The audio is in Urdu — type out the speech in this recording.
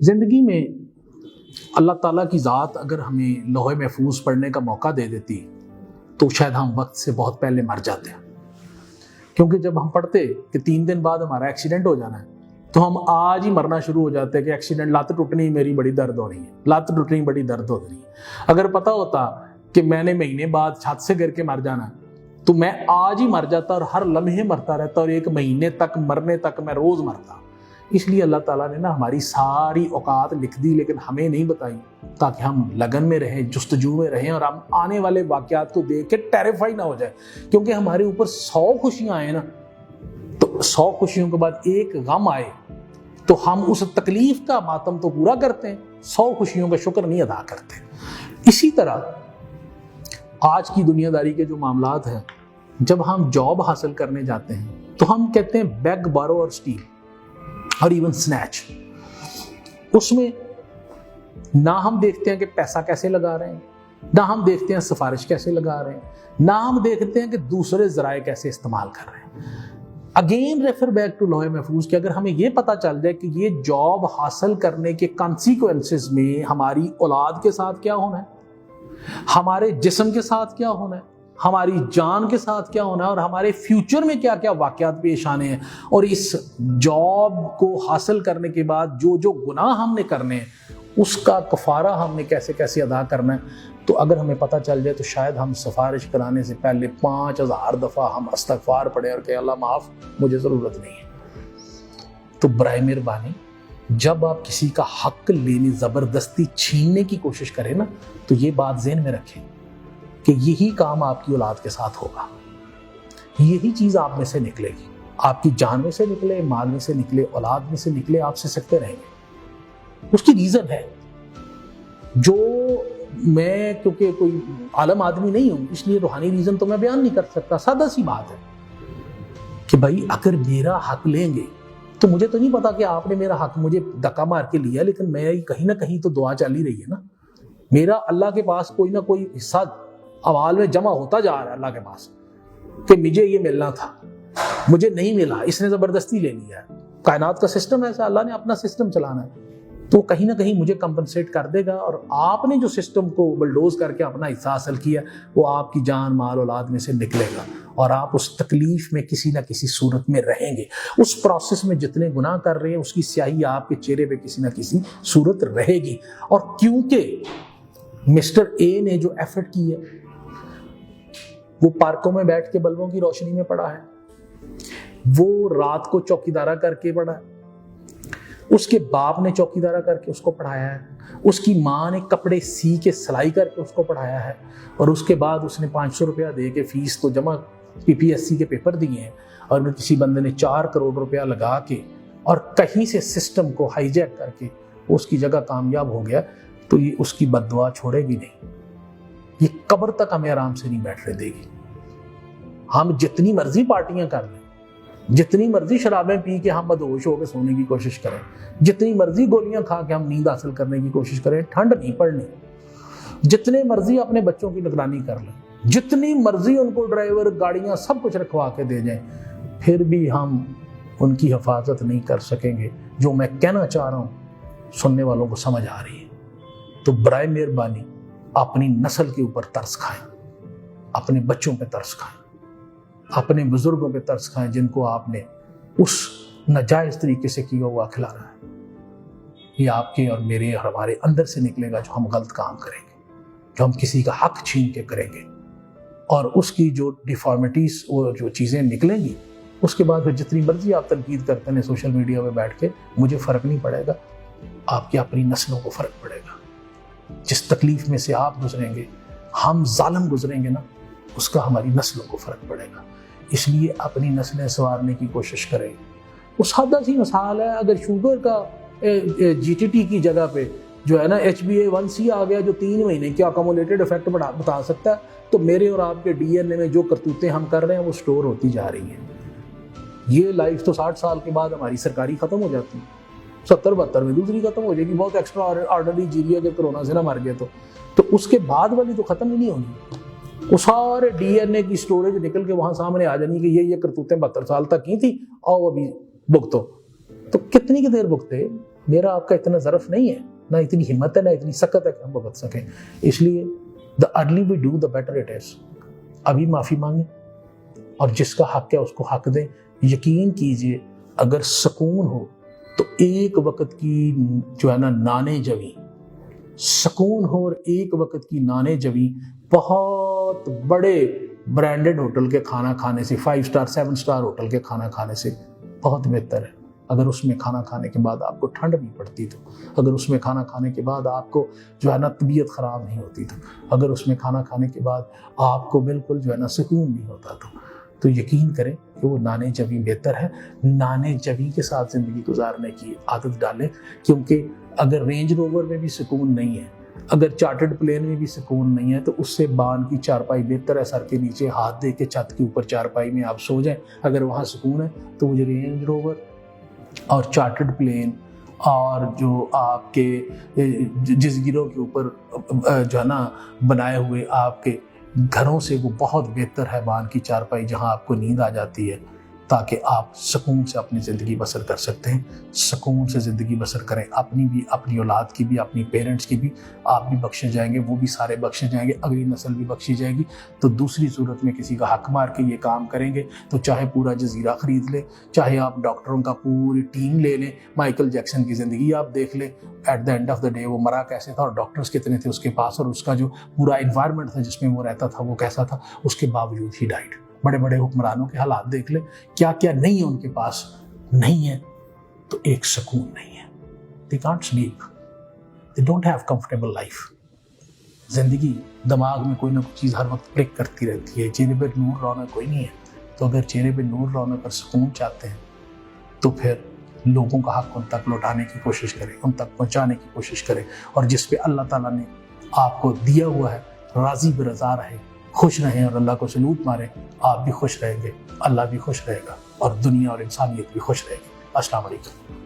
زندگی میں اللہ تعالیٰ کی ذات اگر ہمیں لوح محفوظ پڑھنے کا موقع دے دیتی تو شاید ہم وقت سے بہت پہلے مر جاتے ہیں، کیونکہ جب ہم پڑھتے کہ 3 دن بعد ہمارا ایکسیڈنٹ ہو جانا ہے تو ہم آج ہی مرنا شروع ہو جاتے ہیں کہ ایکسیڈنٹ، لات ٹوٹنی میری بڑی درد ہو رہی ہے، لات ٹوٹنی بڑی درد ہو رہی ہے۔ اگر پتہ ہوتا کہ میں نے مہینے بعد چھت سے گر کے مر جانا تو میں آج ہی مر جاتا اور ہر لمحے مرتا رہتا، اور 1 مہینے تک مرنے تک میں روز مرتا۔ اس لیے اللہ تعالیٰ نے ہماری ساری اوقات لکھ دی لیکن ہمیں نہیں بتائی، تاکہ ہم لگن میں رہیں، جستجو میں رہیں، اور ہم آنے والے واقعات کو دیکھ کے ٹیریفائی نہ ہو جائے، کیونکہ ہمارے اوپر 100 خوشیاں آئیں نا تو 100 خوشیوں کے بعد ایک غم آئے تو ہم اس تکلیف کا ماتم تو پورا کرتے ہیں، 100 خوشیوں کا شکر نہیں ادا کرتے۔ اسی طرح آج کی دنیا داری کے جو معاملات ہیں، جب ہم جاب حاصل کرنے جاتے ہیں تو ہم کہتے ہیں بیگ، بارو اور اسٹیل اور ایون سنیچ۔ اس میں نہ ہم دیکھتے ہیں کہ پیسہ کیسے لگا رہے ہیں، نہ ہم دیکھتے ہیں سفارش کیسے لگا رہے ہیں، نہ ہم دیکھتے ہیں کہ دوسرے ذرائع کیسے استعمال کر رہے ہیں۔ اگین ریفر بیک ٹو لوح محفوظ کہ اگر ہمیں یہ پتہ چل جائے کہ یہ جاب حاصل کرنے کے کانسیکوینسز میں ہماری اولاد کے ساتھ کیا ہونا ہے، ہمارے جسم کے ساتھ کیا ہونا ہے، ہماری جان کے ساتھ کیا ہونا ہے، اور ہمارے فیوچر میں کیا کیا واقعات پیش آنے ہیں، اور اس جاب کو حاصل کرنے کے بعد جو جو گناہ ہم نے کرنے ہیں اس کا کفارہ ہم نے کیسے کیسے ادا کرنا ہے، تو اگر ہمیں پتہ چل جائے تو شاید ہم سفارش کرانے سے پہلے 5000 دفعہ ہم استغفار پڑھیں اور کہ اللہ معاف، مجھے ضرورت نہیں ہے۔ تو برائے مہربانی جب آپ کسی کا حق لینے، زبردستی چھیننے کی کوشش کریں نا، تو یہ بات ذہن میں رکھیں کہ یہی کام آپ کی اولاد کے ساتھ ہوگا، یہی چیز آپ میں سے نکلے گی، آپ کی جان میں سے نکلے، مال میں سے نکلے، اولاد میں سے نکلے، آپ سے سکتے رہیں گے۔ اس کی ریزن ہے جو میں کیونکہ کوئی عالم آدمی نہیں ہوں، اس لیے روحانی ریزن تو میں بیان نہیں کر سکتا۔ سادہ سی بات ہے کہ بھائی اگر میرا حق لیں گے تو مجھے تو نہیں پتا کہ آپ نے میرا حق مجھے دھکا مار کے لیا، لیکن میں کہیں نہ کہیں تو دعا چل ہی رہی ہے نا، میرا اللہ کے پاس کوئی نہ کوئی حصہ اموال میں جمع ہوتا جا رہا ہے اللہ کے پاس کہ مجھے یہ ملنا تھا، مجھے نہیں ملا، اس نے زبردستی لے لیا ہے۔ کائنات کا سسٹم ایسا، اللہ نے اپنا سسٹم چلانا ہے تو کہیں نہ کہیں مجھے کمپنسیٹ کر دے گا، اور آپ نے جو سسٹم کو بلڈوز کر کے اپنا حصہ حاصل کیا وہ آپ کی جان، مال، اولاد میں سے نکلے گا، اور آپ اس تکلیف میں کسی نہ کسی صورت میں رہیں گے۔ اس پروسیس میں جتنے گناہ کر رہے ہیں اس کی سیاہی آپ کے چہرے پہ کسی نہ کسی صورت رہے گی۔ اور کیونکہ مسٹر اے نے جو ایفرٹ کی ہے وہ پارکوں میں بیٹھ کے بلبوں کی روشنی میں پڑا ہے، وہ رات کو چوکیدارہ کر کے پڑھا ہے، اس کے باپ نے چوکیدارہ کر کے اس کو پڑھایا ہے، اس کی ماں نے کپڑے سی کے سلائی کر کے اس کو پڑھایا ہے، اور اس کے بعد اس نے 500 روپیہ دے کے فیس تو جمع PPSC کے پیپر دیے ہیں، اور کسی بندے نے 4 کروڑ روپیہ لگا کے اور کہیں سے سسٹم کو ہائی جیک کر کے اس کی جگہ کامیاب ہو گیا، تو یہ اس کی بد دعا چھوڑے گی نہیں، یہ قبر تک ہمیں آرام سے نہیں بیٹھنے دے گی۔ ہم جتنی مرضی پارٹیاں کر لیں، جتنی مرضی شرابیں پی کے ہم بدہوش ہو کے سونے کی کوشش کریں، جتنی مرضی گولیاں کھا کے ہم نیند حاصل کرنے کی کوشش کریں، ٹھنڈ نہیں پڑنی، جتنے مرضی اپنے بچوں کی نگرانی کر لیں، جتنی مرضی ان کو ڈرائیور، گاڑیاں سب کچھ رکھوا کے دے جائیں، پھر بھی ہم ان کی حفاظت نہیں کر سکیں گے۔ جو میں کہنا چاہ رہا ہوں سننے والوں کو سمجھ آ رہی ہے، تو برائے مہربانی اپنی نسل کے اوپر ترس کھائیں، اپنے بچوں پہ ترس کھائیں، اپنے بزرگوں پہ ترس کھائیں جن کو آپ نے اس ناجائز طریقے سے کیا ہوا کھلانا ہے۔ یہ آپ کے اور میرے اور ہمارے اندر سے نکلے گا جو ہم غلط کام کریں گے، جو ہم کسی کا حق چھین کے کریں گے، اور اس کی جو ڈیفارمیٹیز، وہ جو چیزیں نکلیں گی، اس کے بعد پھر جتنی مرضی آپ تنقید کرتے ہیں سوشل میڈیا پہ بیٹھ کے، مجھے فرق نہیں پڑے گا، آپ کی اپنی نسلوں کو فرق پڑے گا۔ جس تکلیف میں سے آپ گزریں گے، ہم ظالم گزریں گے نا، اس کا ہماری نسلوں کو فرق پڑے گا۔ اس لیے اپنی نسلیں سنوارنے کی کوشش کریں۔ وہ سادہ سی مثال ہے، اگر شوگر کا GTT کی جگہ پہ جو ہے نا HbA1c آ گیا جو 3 مہینے کے اکومولیٹڈ افیکٹ بتا سکتا ہے، تو میرے اور آپ کے DNA میں جو کرتوتیں ہم کر رہے ہیں وہ سٹور ہوتی جا رہی ہیں۔ یہ لائف تو 60 سال کے بعد ہماری سرکاری ختم ہو جاتی ہے، 70-72 میں دوسری ختم ہو جائے گی، بہت ایکسٹرا آرڈنری جی رہی ہے اگر کرونا سے نہ مر گئے تو اس کے بعد والی تو ختم ہی نہیں ہونی۔ وہ سارے DNA کی سٹوریج نکل کے وہاں سامنے آ جانی کہ یہ کرتوتیں 72 سال تک کی تھی، آؤ ابھی بھگتو۔ تو کتنی کی دیر بھگتے؟ میرا آپ کا اتنا ظرف نہیں ہے، نہ اتنی ہمت ہے، نہ اتنی سکت ہے کہ ہم وہ بچ سکیں. اس لیے the early we do the better it is. ابھی معافی مانگیں اور جس کا حق ہے اس کو حق دیں. یقین کیجئے اگر سکون ہو تو ایک وقت کی جو ہے نا نانے جوی، سکون ہو اور ایک وقت کی نانے جوی بہت بڑے برانڈڈ ہوٹل کے کھانا کھانے سے، 5 سٹار 7 سٹار ہوٹل کے کھانا کھانے سے بہت بہتر ہے. اگر اس میں کھانا کھانے کے بعد آپ کو ٹھنڈ نہیں پڑتی تو، اگر اس میں کھانا کھانے کے بعد آپ کو جو ہے نا طبیعت خراب نہیں ہوتی تو، اگر اس میں کھانا کھانے کے بعد آپ کو بالکل جو ہے نا سکون نہیں ہوتا تو یقین کریں کہ وہ نانے جوی بہتر ہے. نانے جوی کے ساتھ زندگی گزارنے کی عادت ڈالیں، کیونکہ اگر رینج روور میں بھی سکون نہیں ہے، اگر چارٹرڈ پلین میں بھی سکون نہیں ہے، تو اس سے بان کی چارپائی بہتر ہے. سر کے نیچے ہاتھ دے کے چھت کے اوپر چارپائی میں آپ سو جائیں. اگر وہاں سکون ہے تو وہ جو رینج روور اور چارٹرڈ پلین اور جو آپ کے جزیروں کے اوپر جو ہے نا بنائے ہوئے آپ کے گھروں سے وہ بہت بہتر ہے بان کی چارپائی، جہاں آپ کو نیند آ جاتی ہے تاکہ آپ سکون سے اپنی زندگی بسر کر سکتے ہیں. سکون سے زندگی بسر کریں، اپنی بھی، اپنی اولاد کی بھی، اپنی پیرنٹس کی بھی. آپ بھی بخشے جائیں گے، وہ بھی سارے بخشے جائیں گے، اگلی نسل بھی بخشی جائے گی. تو دوسری صورت میں کسی کا حق مار کے یہ کام کریں گے تو چاہے پورا جزیرہ خرید لیں، چاہے آپ ڈاکٹروں کا پوری ٹیم لے لیں، مائیکل جیکسن کی زندگی آپ دیکھ لیں. At the end of the day وہ مرا کیسے تھا اور ڈاکٹرز کتنے تھے اس کے پاس، اور اس کا جو پورا انوائرمنٹ تھا جس میں وہ رہتا تھا وہ کیسا تھا، اس کے باوجود ہی ڈائٹ. بڑے بڑے حکمرانوں کے حالات دیکھ لیں، کیا کیا نہیں ہے ان کے پاس، نہیں ہے تو ایک سکون نہیں ہے. They can't sleep. They don't have comfortable life. زندگی دماغ میں کوئی نہ کوئی چیز ہر وقت کلک کرتی رہتی ہے. چہرے پہ نور رونق کوئی نہیں ہے، تو اگر چہرے پہ نور رونق اور سکون چاہتے ہیں تو پھر لوگوں کا حق ان تک لوٹانے کی کوشش کریں، ان تک پہنچانے کی کوشش کریں. اور جس پہ اللہ تعالیٰ نے آپ کو دیا ہوا ہے راضی برضا رہیں، خوش رہیں اور اللہ کو سلوٹ ماریں. آپ بھی خوش رہیں گے، اللہ بھی خوش رہے گا اور دنیا اور انسانیت بھی خوش رہے گی. السلام علیکم.